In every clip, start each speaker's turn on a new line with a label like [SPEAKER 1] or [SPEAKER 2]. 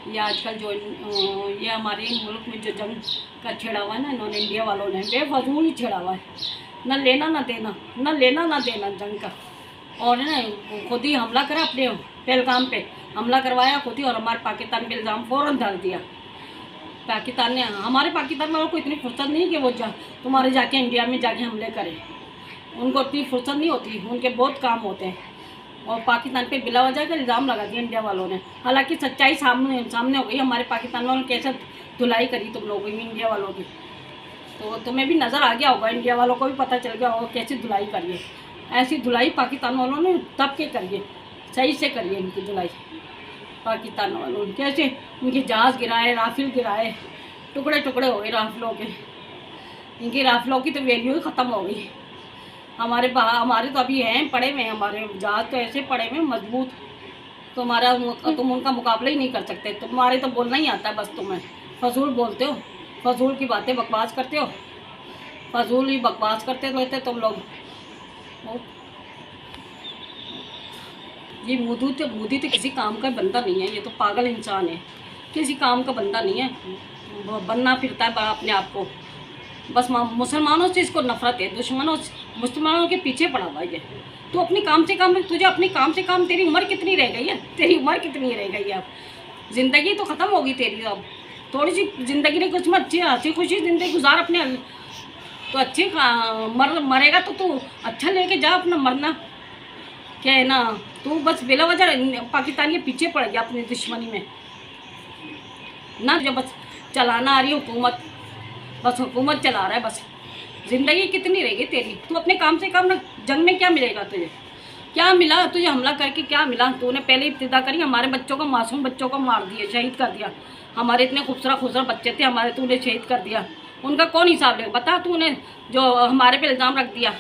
[SPEAKER 1] ये आजकल जो ये हमारे मुल्क में जो जंग का छेड़ा हुआ है ना इन्होंने, इंडिया वालों ने बेफजूल ही छेड़ा हुआ है, न लेना ना देना, न लेना ना देना जंग का। और ना खुद ही हमला करा, अपने पहलगाम पे हमला करवाया खुद ही, और हमारे पाकिस्तान पे इल्ज़ाम फ़ौरन डाल दिया। पाकिस्तान ने, हमारे पाकिस्तान वालों को इतनी फुर्सत नहीं कि वो तुम्हारे जाके इंडिया में जाके हमले करें, उनको इतनी फुर्सत नहीं होती, उनके बहुत काम होते हैं। और पाकिस्तान पे बिला वजह का इल्ज़ाम लगा दिया इंडिया वालों ने। हालांकि सच्चाई सामने हो गई, हमारे पाकिस्तान वालों ने कैसे धुलाई करी तुम लोगों की, इंडिया वालों की। तो तुम्हें भी नज़र आ गया होगा, इंडिया वालों को भी पता चल गया होगा कैसी धुलाई करिए। ऐसी धुलाई पाकिस्तान वालों ने तब के करिए, सही से करिए इनकी धुलाई। पाकिस्तान वालों ने कैसे उनके जहाज़ गिराए, राफेल गिराए, टुकड़े टुकड़े हो गए राफेलों के। इनकी राफेलों की तो वैल्यू ही ख़त्म हो गई। हमारे तो अभी हैं पड़े में, हमारे जहाज़ तो ऐसे पड़े में मजबूत, तुम उनका मुकाबला ही नहीं कर सकते। तुम्हारे तो बोलना ही आता है बस, तुम्हें फजूल बोलते हो, फजूल की बातें बकवास करते हो, फजूल ही बकवास करते रहते तुम लोग। ये मोदी तो किसी काम का बंदा नहीं है, ये तो पागल इंसान है, किसी काम का बंदा नहीं है, बनना फिरता है अपने आप को। बस मुसलमानों से इसको नफरत है, मुसलमानों के पीछे पड़ा हुआ है। तो अपनी काम से काम, तुझे अपनी काम से काम, तेरी उम्र कितनी रह गई है, तेरी उम्र कितनी रह गई है, अब ज़िंदगी तो ख़त्म होगी तेरी। अब थोड़ी सी ज़िंदगी ने कुछ में अच्छी हंसी खुशी ज़िंदगी गुजार अपने, तो अच्छी मरेगा तो तू अच्छा लेके जा अपना मरना, क्या है ना। तू बस बेला वजह पाकिस्तान के पीछे पड़ गया अपनी दुश्मनी में ना, जो बस चलाना आ रही है हुकूमत, बस हुकूमत चला रहा है बस। ज़िंदगी कितनी रहेगी तेरी, तू अपने काम से काम ना। जंग में क्या मिलेगा तुझे, क्या मिला तुझे हमला करके, क्या मिला। तूने पहले इब्तिदा करी, हमारे बच्चों को, मासूम बच्चों को मार दिया, शहीद कर दिया। हमारे इतने खूबसूरत बच्चे थे हमारे, तूने शहीद कर दिया। उनका कौन हिसाब लेगा बता। तूने जो हमारे पे इल्ज़ाम रख दिया,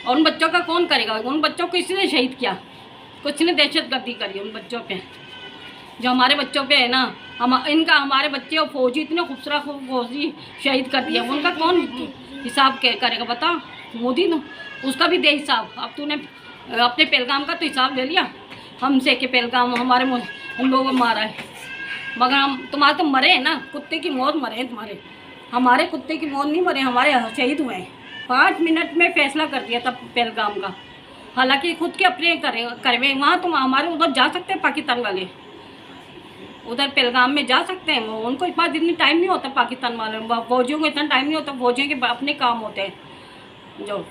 [SPEAKER 1] और उन बच्चों का कौन करेगा। उन बच्चों को किसी ने शहीद किया, कुछ ने दहशतगर्दी करी उन बच्चों पे। जो हमारे बच्चों पे है ना, हमारे बच्चे और फौजी, इतने खूबसूरत फौजी शहीद कर दिया, उनका कौन हिसाब करेगा बता। मोदी ने उसका भी दे हिसाब। अब तूने अपने पहलगाम का तो हिसाब ले लिया हमसे कि पहलगाम हमारे हम लोगों को मारा है, मगर हम तुम्हारे तो मरे हैं ना, कुत्ते की मौत मरे हैं तुम्हारे। हमारे कुत्ते की मौत नहीं मरे, हमारे शहीद हुए हैं। 5 मिनट में फैसला कर दिया था पहलगाम का। हालांकि खुद के अपने करे वहाँ तुम हमारे उधर जा सकते हैं, पाकिस्तान वाले उधर पहलगाम में जा सकते हैं। उनको इस बात इतनी टाइम नहीं होता, पाकिस्तान वाले फौजियों को इतना टाइम नहीं होता, फौजियों के अपने काम होते हैं। जो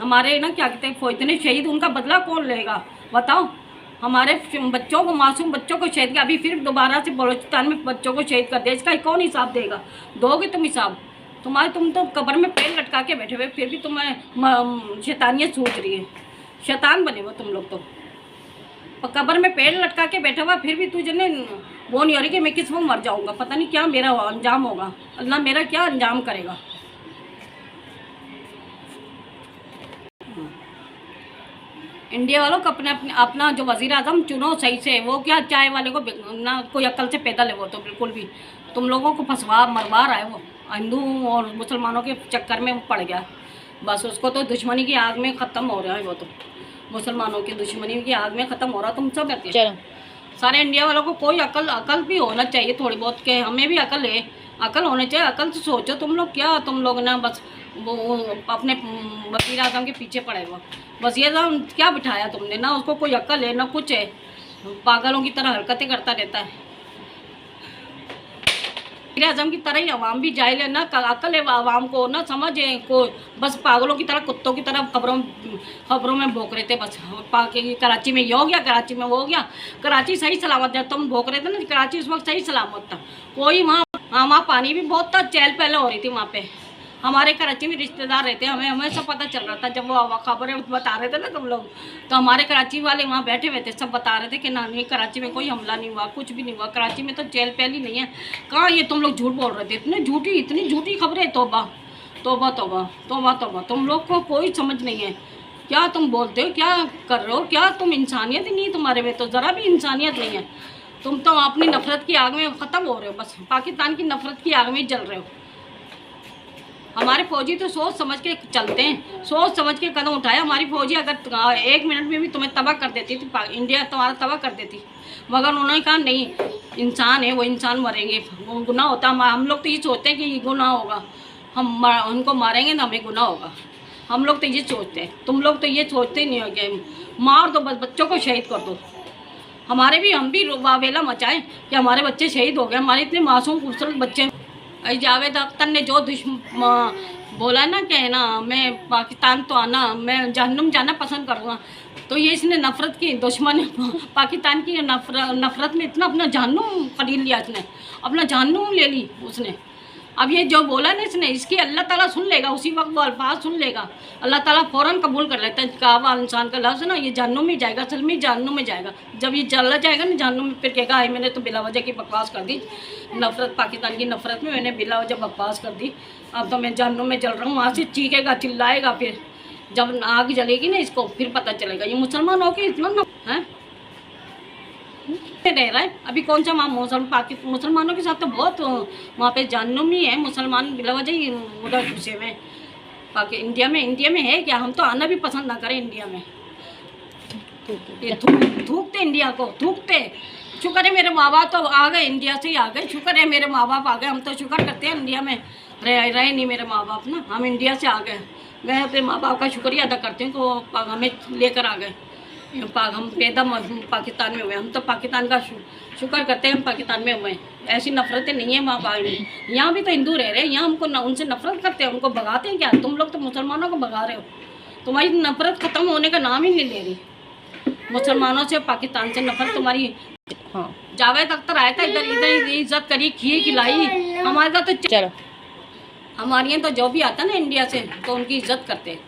[SPEAKER 1] हमारे ना क्या कहते हैं, इतने शहीद, उनका बदला कौन लेगा बताओ। हमारे बच्चों को, मासूम बच्चों को शहीद किया, अभी फिर दोबारा से बलूचिस्तान में बच्चों को शहीद कर दिया। इसका कौन हिसाब देगा, दोगे तुम हिसाब। तुम तो कब्र में पैर लटका के बैठे हुए, फिर भी तुम्हें शैतानियत सूझ रही है। शैतान बने हो तुम लोग तो, कब्र में पैर लटका के बैठा हुआ, फिर भी तुझे वो नहीं हो रही कि मैं किस वक्त मर जाऊंगा, पता नहीं क्या मेरा अंजाम होगा, अल्लाह मेरा क्या अंजाम करेगा। इंडिया वालों को अपना जो वज़ीर आज़म चुनो सही से। वो क्या चाय वाले को ना कोई अक्ल से पैदल है वो तो, बिल्कुल भी तुम लोगों को फंसवा मरवा रहा है वो। हिंदू और मुसलमानों के चक्कर में वो पड़ गया, बस उसको तो दुश्मनी की आग में ख़त्म हो रहा है। वो तो मुसलमानों की दुश्मनी की आग में ख़त्म हो रहा। तुम सब कहते हैं सारे इंडिया वालों को, कोई अकल भी होना चाहिए थोड़ी बहुत, के हमें भी अकल है, अकल होनी चाहिए। अकल से सोचो तुम लोग, क्या तुम लोग ना बस वो अपने वज़ीर आज़म के पीछे पड़े हुआ। वज़ीर आज़म क्या बिठाया तुमने, ना उसको कोई अकल है ना कुछ है, पागलों की तरह हरकतें करता रहता है। वज़ीर आज़म की तरह ही अवाम भी जाहिल है ना, अकल है अवाम को ना, समझ है को, बस पागलों की तरह, कुत्तों की तरह खबरों में भोंक रहे थे बस। कराची में ये हो गया, कराची में वो हो गया। कराची सही सलामत, जब तुम भोंक रहे थे ना, कराची उस वक्त सही सलामत था। कोई वहाँ पानी भी बहुत था, चहल पहले हो रही थी वहाँ पे। हमारे कराची में रिश्तेदार रहते हैं, हमें सब पता चल रहा था जब वो खबरें बता रहे थे ना तुम लोग, तो हमारे कराची वाले वहाँ बैठे हुए थे, सब बता रहे थे कि ना नहीं कराची में कोई हमला नहीं हुआ, कुछ भी नहीं हुआ, कराची में तो चहल पहल ही नहीं है। कहाँ ये तुम लोग झूठ बोल रहे थे, इतनी झूठी खबरें। तौबा तौबा तौबा तौबा तौबा, तुम लोग को कोई समझ नहीं है, क्या तुम बोलते हो, क्या कर रहे हो, क्या तुम इंसानियत ही नहीं तुम्हारे में, तो ज़रा भी इंसानियत नहीं है। तुम तो अपनी नफरत की आग में ख़त्म हो रहे हो, बस पाकिस्तान की नफरत की आग में जल रहे हो। हमारे फौजी तो सोच समझ के चलते हैं, सोच समझ के कदम उठाए। हमारी फौजी अगर 1 मिनट में भी तुम्हें तबाह कर देती थी, इंडिया तुम्हारा तबाह कर देती, मगर उन्होंने कहा नहीं, इंसान है, वो इंसान मरेंगे, वो गुनाह होता है। हम लोग तो ये सोचते हैं कि ये गुनाह होगा, उनको मारेंगे ना हमें गुनाह होगा। हम लोग तो ये सोचते हैं, तुम लोग तो ये सोचते ही नहीं हो कि मार दो, बस बच्चों को शहीद कर दो। हम भी वावेला मचाएं कि हमारे बच्चे शहीद हो गए, हमारे इतने मासूम खूबसूरत बच्चे। जावेद अख्तर ने जो बोला ना कि ना मैं पाकिस्तान तो आना, मैं जहन्नुम जाना पसंद करूँगा, तो ये इसने नफ़रत की, दुश्मन पाकिस्तान की नफ़रत में इतना अपना जहन्नुम खरीद लिया इसने, अपना जहन्नुम ले ली उसने। अब ये जो बोला ना इसने, इसकी अल्लाह ताला सुन लेगा, उसी वक्त वो अल्फाज सुन लेगा, अल्लाह ताला फ़ौरन कबूल कर लेता है। कहा इंसान का लफ्ज़ ना, ये जहन्नुम में जाएगा, असल में जहन्नुम में जाएगा। जब ये चला जाएगा ना जहन्नुम में, फिर कहेगा मैंने तो बिला वजह की बकवास कर दी, नफ़रत पाकिस्तान की नफ़रत में मैंने बिला वजह बकवास कर दी, अब तो मैं जहन्नुम में जल रहा हूँ। वहाँ से चीखेगा, चिल्लाएगा, फिर जब आग जलेगी ना इसको फिर पता चलेगा ये मुसलमानों की इतना है रह रहा है। अभी कौन सा मुसलमानों के साथ तो बहुत वहाँ पे जहन्नुम ही है, मुसलमान बिलावजह ही उधर घुसे हुए बाकी इंडिया में है क्या? हम तो आना भी पसंद ना करें इंडिया में, ये थूकते इंडिया को, थूकते। शुक्र है मेरे माँ बाप तो आ गए, इंडिया से ही आ गए, शुक्र है मेरे माँ बाप आ गए। हम तो शुक्र करते हैं इंडिया में रहे नहीं मेरे माँ बाप ना, हम इंडिया से आ गए। मैं अपने माँ बाप का शुक्रिया अदा करती हूँ कि वो हमें लेकर आ गए, हम पैदा पाकिस्तान में हुए। हम तो पाकिस्तान का शुक्र करते हैं हम पाकिस्तान में हुए। ऐसी नफ़रतें नहीं है वहाँ बाहर में, यहाँ भी तो हिंदू रह रहे हैं, यहाँ हमको उनसे नफ़रत करते हैं, उनको भगाते हैं क्या? तुम लोग तो मुसलमानों को भगा रहे हो, तुम्हारी नफ़रत ख़त्म होने का नाम ही नहीं ले रही। मुसलमानों से, पाकिस्तान से नफ़रत तुम्हारी। हाँ, जावेद अख्तर आया था इधर, इज्जत करी, खीर खिलाई हमारे साथ। तो चलो हमारे यहाँ तो जो भी आता ना इंडिया से तो उनकी इज्जत करते हैं,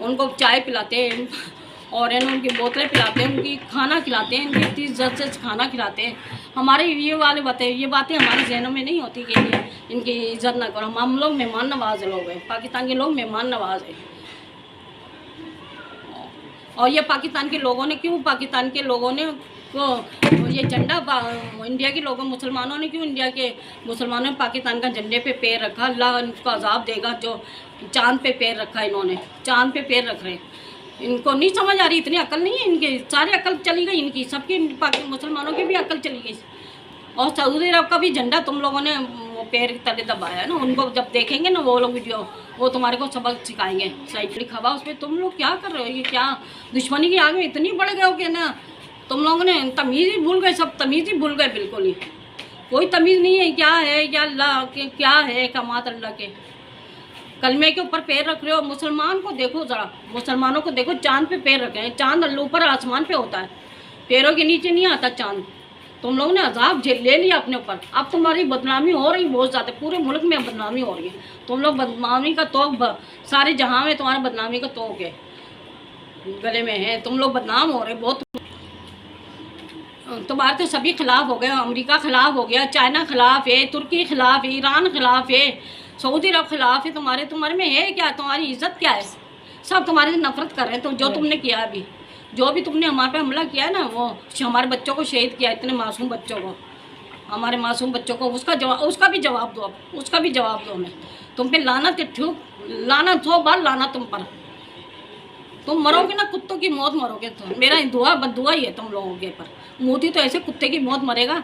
[SPEAKER 1] उनको चाय पिलाते हैं और उनकी बोतलें पिलाते हैं, उनकी खाना खिलाते हैं, उनकी इज्जत से खाना खिलाते हैं। हमारे ये बातें हमारे जहनों में नहीं होती कि इनकी इज्जत ना करो। हम लोग मेहमान नवाज लोग हैं, पाकिस्तान के लोग मेहमान नवाज हैं। और ये पाकिस्तान के लोगों ने क्यों, पाकिस्तान के लोगों ने को ये झंडा, इंडिया के लोगों, मुसलमानों ने क्यों इंडिया के मुसलमानों ने पाकिस्तान का झंडे पे पैर रखा? अल्लाह इनको अजाब देगा जो चांद पे पैर रखा, इन्होंने चांद पे पैर रख रहे। इनको नहीं समझ आ रही, इतनी अकल नहीं है इनकी, सारी अकल चली गई इनकी, सबकी मुसलमानों की भी अकल चली गई। और सऊदी अरब का भी झंडा तुम लोगों ने पैर के तले दबाया है ना, उनको जब देखेंगे ना वो लोग वीडियो, वो तुम्हारे को सबक सिखाएंगे। सही खबा उस पर तुम लोग क्या कर रहे हो? ये क्या दुश्मनी की आग में इतनी बढ़ गए हो कि ना तुम लोगों ने तमीज़ ही भूल गए, सब तमीज़ ही भूल गए, बिल्कुल ही कोई तमीज़ नहीं है। क्या है, क्या अल्लाह के, क्या है कमात अल्लाह के, कलमे के ऊपर पैर रख रहे हो। मुसलमान को देखो ज़रा, मुसलमानों को देखो, चांद पे पैर रखे हैं। चांद अल्लाह ऊपर आसमान पे होता है, पैरों के नीचे नहीं आता चांद। तुम लोगों ने अजाब ले लिया अपने ऊपर, अब तुम्हारी बदनामी हो रही बहुत ज़्यादा, पूरे मुल्क में बदनामी हो रही है। तुम लोग बदनामी का तोक, सारे जहां में तुम्हारा बदनामी का तोक है, गले में है, तुम लोग बदनाम हो रहे बहुत। तुम्हारे तो सभी खिलाफ हो गए, अमेरिका खिलाफ हो गया, चाइना खिलाफ है, तुर्की खिलाफ है, ईरान खिलाफ है, सऊदी अरब खिलाफ है। तुम्हारे में है क्या? तुम्हारी इज्जत क्या है? सब तुम्हारे से नफरत कर रहे हैं। तो जो तुमने किया अभी, जो भी तुमने हमारे पे हमला किया है ना, वो हमारे बच्चों को शहीद किया, इतने मासूम बच्चों को, हमारे मासूम बच्चों को, उसका भी जवाब दो, अब उसका भी जवाब दो हमें। तुम पे लानत है, लानत 100 बार लाना तुम पर। तुम मरोगे ना, कुत्तों की मौत मरोगे। तो मेरा बददुआ ही है तुम लोगों के ऊपर। मोदी तो ऐसे कुत्ते की मौत मरेगा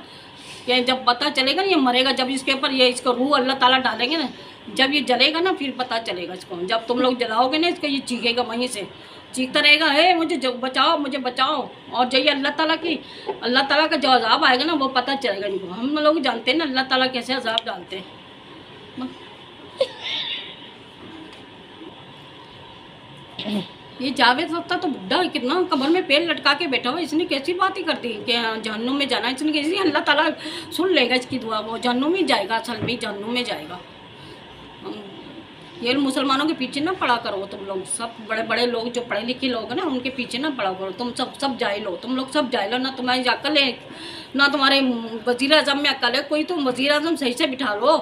[SPEAKER 1] कि जब पता चलेगा ना ये मरेगा, जब इसके ऊपर ये इसको रूह अल्लाह ताला डालेंगे ना, जब ये जलेगा ना फिर पता चलेगा इसको। जब तुम लोग जलाओगे ना इसको, ये चीखेगा, वहीं से चीखता रहेगा, है मुझे बचाओ, मुझे बचाओ। और जो ये अल्लाह ताला का जो अजाब आएगा ना वो पता चलेगा इनको। हम लोग जानते हैं ना अल्लाह ताला कैसे अजाब डालते हैं। ये जावेद अख्तर तो बुढ़ा कितना कमर में पैर लटका के बैठा हुआ, इसने कैसी बात ही कर दी कि जहन्नुम में जाना। इसने कैसी, अल्लाह ताला सुन लेगा इसकी दुआ, वो जहन्नुम में जाएगा, असल में जहन्नुम में जाएगा। ये मुसलमानों के पीछे ना पड़ा करो तुम लोग, सब बड़े बड़े लोग जो पढ़े लिखे लोग हैं ना उनके पीछे ना पड़ा करो। तुम सब जाहिल हो, तुम लोग सब जाहिल हो, ना तुम्हारी अकल है ना तुम्हारे वज़ीर आज़म में अकल है। कोई तुम वज़ीर आज़म सही से बिठा लो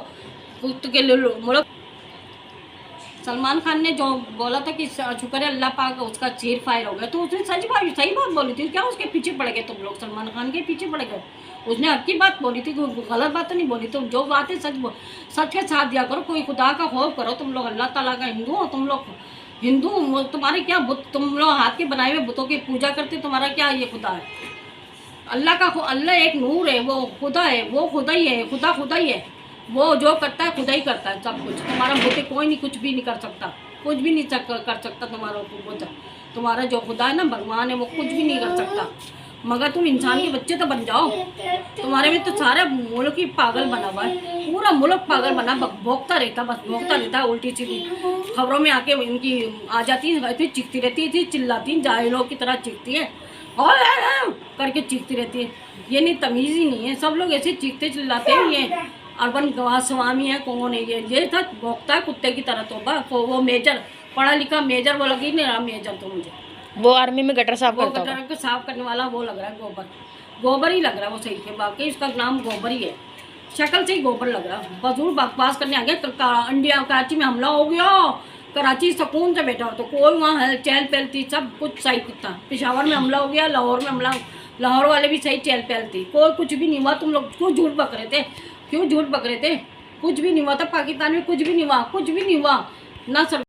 [SPEAKER 1] के मुल्क। सलमान खान ने जो बोला था कि शुक्र है अल्लाह पाक उसका चीर फायर हो गया, तो उसने सही बात बोली थी। क्या उसके पीछे पड़ गए तुम लोग? सलमान खान के पीछे पड़ गए? उसने हक की बात बोली थी, कोई गलत बात तो नहीं बोली। तो जो बात है सच के साथ दिया करो, कोई खुदा का खौफ करो। तुम लोग अल्लाह ताला का हिंदू हो, तुम लोग हिंदू, तुम्हारे क्या बुत, तुम लोग हाथ के बनाए हुए बुतों की पूजा करते, तुम्हारा क्या ये खुदा है? अल्लाह एक नूर है, वो खुदा है, वो खुदा ही है, खुदा ही है। वो जो करता है खुदा ही करता है सब कुछ। तुम्हारा मुझे कोई नहीं कुछ भी नहीं कर सकता, कुछ भी नहीं कर सकता तुम्हारा तुम्हारा जो खुदा है ना, भगवान है, वो कुछ भी नहीं कर सकता। मगर तुम इंसान के बच्चे तो बन जाओ। तुम्हारे में तो सारा मुल्क ही पागल बना हुआ है, पूरा मुल्क पागल बना, भोंकता रहता, बस भोंकता रहता। उल्टी सीधी खबरों में आके इनकी आ जाती है, चीखती रहती थी, चिल्लाती, जाहिलों की तरह चीखती है और करके चीखती रहती है। ये नहीं, तमीज़ ही नहीं है, सब लोग ऐसे चीखते चिल्लाते हैं। ये अर्बन स्वामी है, कौन है ये था, भोंकता है कुत्ते की तरह। तो वो मेजर, पढ़ा लिखा मेजर, वो लगी नहीं रहा मेजर तो मुझे।
[SPEAKER 2] वो आर्मी में गटर साफ करता होगा।
[SPEAKER 1] गटर को साफ करने वाला वो लग रहा है, गोबर ही लग रहा है वो सही से। बाकी इसका नाम गोबर ही है, शक्ल से ही गोबर लग रहा है। बजूर बकवास करने आ गया। इंडिया कराची में हमला हो गया, कराची सुकून से बैठा हो तो कोई वहाँ चहल पहल थी, सब कुछ सही था। पेशावर में हमला हो गया, लाहौर में हमला, लाहौर वाले भी सही चहल पहल थी, कोई कुछ भी नहीं हुआ। तुम लोग क्यों झूठ बक रहे थे, क्यों झूठ बक रहे थे? कुछ भी नहीं हुआ था पाकिस्तान में, कुछ भी नहीं हुआ, कुछ भी नहीं हुआ ना सर।